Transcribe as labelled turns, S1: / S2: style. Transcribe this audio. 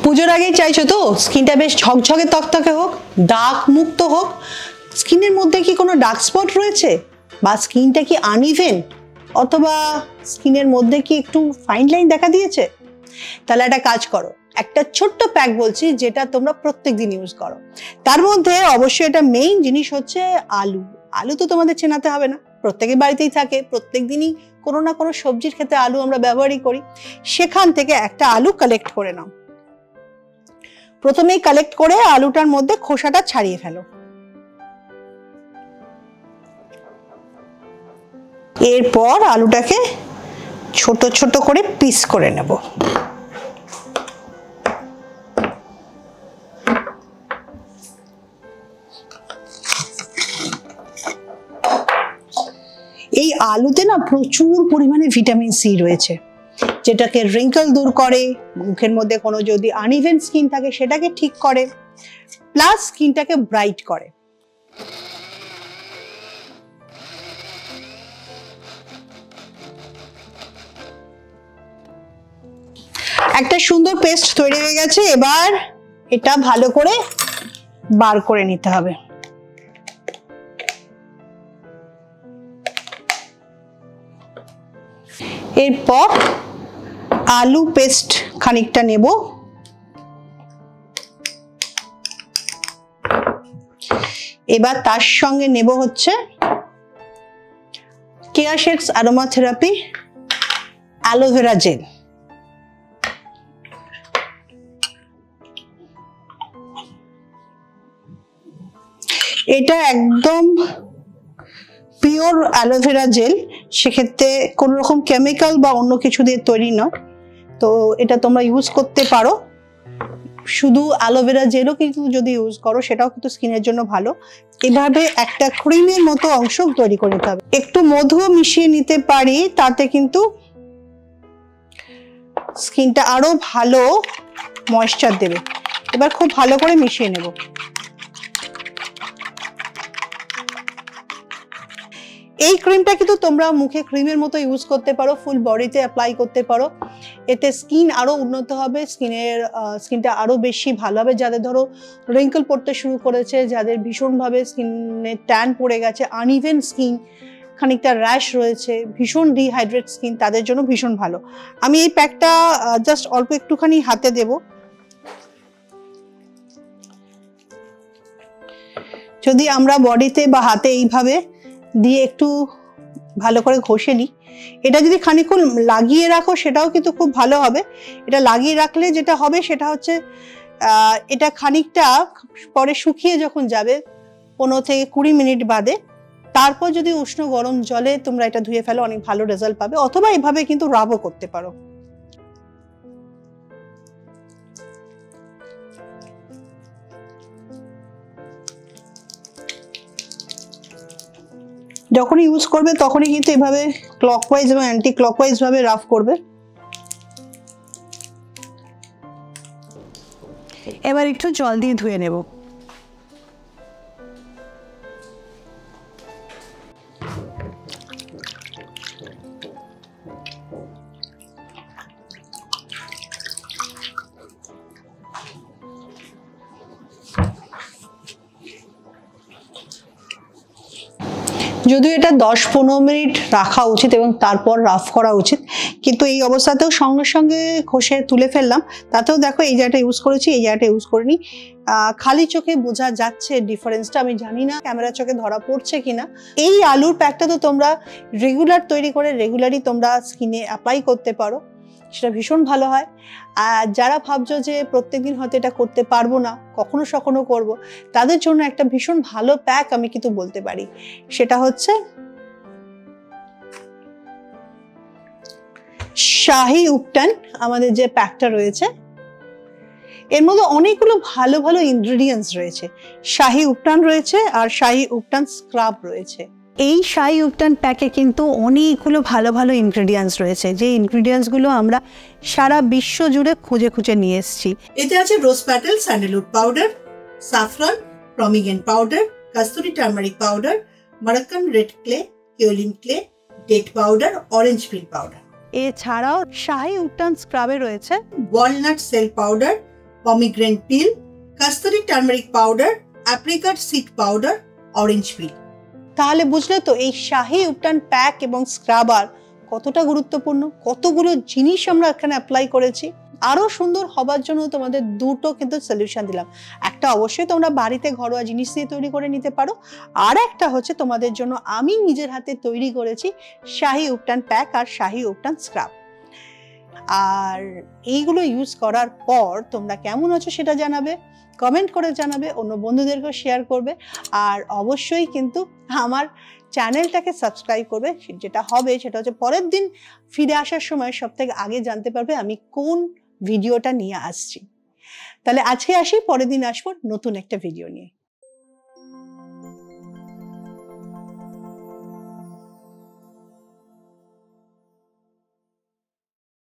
S1: পুজোর আগেই চাইছো তো স্কিনটা বেশ ঝকঝকে তকতকে হোক, দাগ মুক্ত হোক। স্কিনের মধ্যে কি কোনো ডার্ক স্পট রয়েছে, বা স্কিনটা কি আনইভেন, অথবা স্কিনের মধ্যে কি একটু ফাইন লাইন দেখা দিয়েছে? তাহলে একটা কাজ করো, একটা ছোট্ট প্যাক বলছি যেটা তোমরা প্রত্যেকদিন ইউজ করো। তার মধ্যে অবশ্যই এটা মেইন জিনিস হচ্ছে আলু। আলু তো তোমাদের চেনাতে হবে না, প্রত্যেকের বাড়িতেই থাকে, প্রত্যেক দিনই কোনো না কোনো সবজির ক্ষেত্রে আলু আমরা ব্যবহারই করি। সেখান থেকে একটা আলু কালেক্ট করে নাও। প্রথমেই কালেক্ট করে আলুটার মধ্যে খোসাটা ছাড়িয়ে ফেলো। এরপর আলুটাকে ছোট ছোট করে পিস করে নেব। এই আলুতে না প্রচুর পরিমাণে ভিটামিন সি রয়েছে, যেটাকে রিঙ্কেল দূর করে, মুখের মধ্যে কোনো যদি আনইভেন স্কিন থাকে সেটাকে ঠিক করে, প্লাস স্কিনটাকে ব্রাইট করে। একটা সুন্দর পেস্ট তৈরি হয়ে গেছে, এবার এটা ভালো করে বার করে নিতে হবে। এরপর আলু পেস্ট খানিকটা নেব, এবার তার সঙ্গে নেব হচ্ছে কেয়া শেডস অ্যারোমা থেরাপি অ্যালোভেরা জেল। এটা একদম পিওর অ্যালোভেরা জেল, সেক্ষেত্রে কোনো রকম কেমিক্যাল বা অন্য কিছু দিয়ে তৈরি নয়, তো এটা তোমরা ইউজ করতে পারো। শুধু অ্যালোভেরা জেলও কিন্তু যদি ইউজ করো সেটাও কিন্তু স্কিনের জন্য ভালো। এভাবে একটা ক্রিমের মতো অংশ তৈরি করে নিতে হবে। একটু মধুও মিশিয়ে নিতে পারি, তাতে কিন্তু স্কিনটা আরো ভালো ময়েশ্চার দেবে। এবার খুব ভালো করে মিশিয়ে নেব। এই ক্রিমটা কিন্তু তোমরা মুখে ক্রিমের মতো ইউজ করতে পারো, ফুল বডিতে অ্যাপ্লাই করতে পারো। এতে স্কিন আরো উন্নত হবে, স্কিনটা আরো বেশি ভালো হবে। যাদের ধরো রিঙ্কেল পড়তে শুরু করেছে, যাদের ভীষণভাবে স্কিনে ট্যান পড়ে গেছে, আনইভেন স্কিন, খানিকটা র্যাশ রয়েছে, ভীষণ ডিহাইড্রেট স্কিন, তাদের জন্য ভীষণ ভালো। আমি এই প্যাকটা জাস্ট অল্প একটুখানি হাতে দেব। যদি আমরা বডিতে বা হাতে এইভাবে দিয়ে একটু ভালো করে ঘষে নিই, এটা যদি খানিকক্ষণ লাগিয়ে রাখো সেটাও কিন্তু খুব ভালো হবে। এটা লাগিয়ে রাখলে যেটা হবে সেটা হচ্ছে এটা খানিকটা পরে শুকিয়ে যখন যাবে 15 থেকে 20 মিনিট বাদে, তারপর যদি উষ্ণ গরম জলে তোমরা এটা ধুয়ে ফেলো, অনেক ভালো রেজাল্ট পাবে। অথবা এভাবে কিন্তু রাবও করতে পারো। যখনই ইউজ করবে তখনই কিন্তু এভাবে ক্লকওয়াইজ এবং অ্যান্টি ক্লকওয়াইজ ভাবে রাফ করবে। এবার একটু জল দিয়ে ধুয়ে নেব। যদিও এটা 10-15 মিনিট রাখা উচিত এবং তারপর রাফ করা উচিত, কিন্তু এই অবস্থাতেও সঙ্গে সঙ্গে ঘষে তুলে ফেললাম। তাতেও দেখো এই জায়গাটা ইউজ করেছি, এই জায়গাটা ইউজ করিনি। খালি চোখে বোঝা যাচ্ছে ডিফারেন্সটা। আমি জানি না ক্যামেরা চোখে ধরা পড়ছে কিনা। এই আলুর প্যাকটা তো তোমরা রেগুলার তৈরি করে রেগুলারই তোমরা স্কিনে অ্যাপ্লাই করতে পারো, সেটা ভীষণ ভালো হয়। আর যারা ভাবছো যে প্রত্যেকদিন হয়তো এটা করতে পারবো না, কখনো সখনো করব, তাদের জন্য একটা ভীষণ ভালো প্যাক আমি কিন্তু বলতে পারি। সেটা হচ্ছে শাহি উপটান। আমাদের যে প্যাকটা রয়েছে এর মধ্যে অনেকগুলো ভালো ভালো ইনগ্রেডিয়েন্টস রয়েছে। শাহি উপটান রয়েছে আর শাহি উপটান স্ক্রাব রয়েছে। এই শাহি উপটান প্যাকে কিন্তু অনেকগুলো ভালো ভালো ইনগ্রেডিয়েন্টস রয়েছে, যে ইনগ্রেডিয়েন্টসগুলো আমরা সারা বিশ্ব জুড়ে খুঁজে খুঁজে নিয়ে এসেছি। এতে আছে rose petal sandalwood powder, saffron, pomegranate powder, kasturi turmeric powder, Moroccan red clay, kaolin clay, date powder, orange peel powder. এছাড়াও শাহি উপটান স্ক্রাবে রয়েছে walnut shell powder, pomegranate peel, kasturi turmeric powder, apricot seed powder, orange peel। তাহলে বুঝলে তো এই শাহী উপটান pack এবং scrubber কতটা গুরুত্বপূর্ণ, কতগুলো জিনিস আমরা এখানে অ্যাপ্লাই করেছি। আরো সুন্দর হবার জন্য তোমাদের দুটো কিন্তু সলিউশন দিলাম। একটা অবশ্যই তোমরা বাড়িতে ঘরোয়া জিনিস দিয়ে তৈরি করে নিতে পারো, আর একটা হচ্ছে তোমাদের জন্য আমি নিজের হাতে তৈরি করেছি শাহী উপটান প্যাক আর শাহী উপটান স্ক্রাব। আর এইগুলো ইউজ করার পর তোমরা কেমন আছো সেটা জানাবে, কমেন্ট করে জানাবে, অন্য বন্ধুদেরকেও শেয়ার করবে, আর অবশ্যই কিন্তু আমার চ্যানেলটাকে সাবস্ক্রাইব করবে। যেটা হবে সেটা হচ্ছে পরের দিন ফিরে আসার সময় সব থেকে আগে জানতে পারবে আমি কোন ভিডিওটা নিয়ে আসছি। তাহলে আজকে আসি, পরের দিন আসবো নতুন একটা ভিডিও নিয়ে।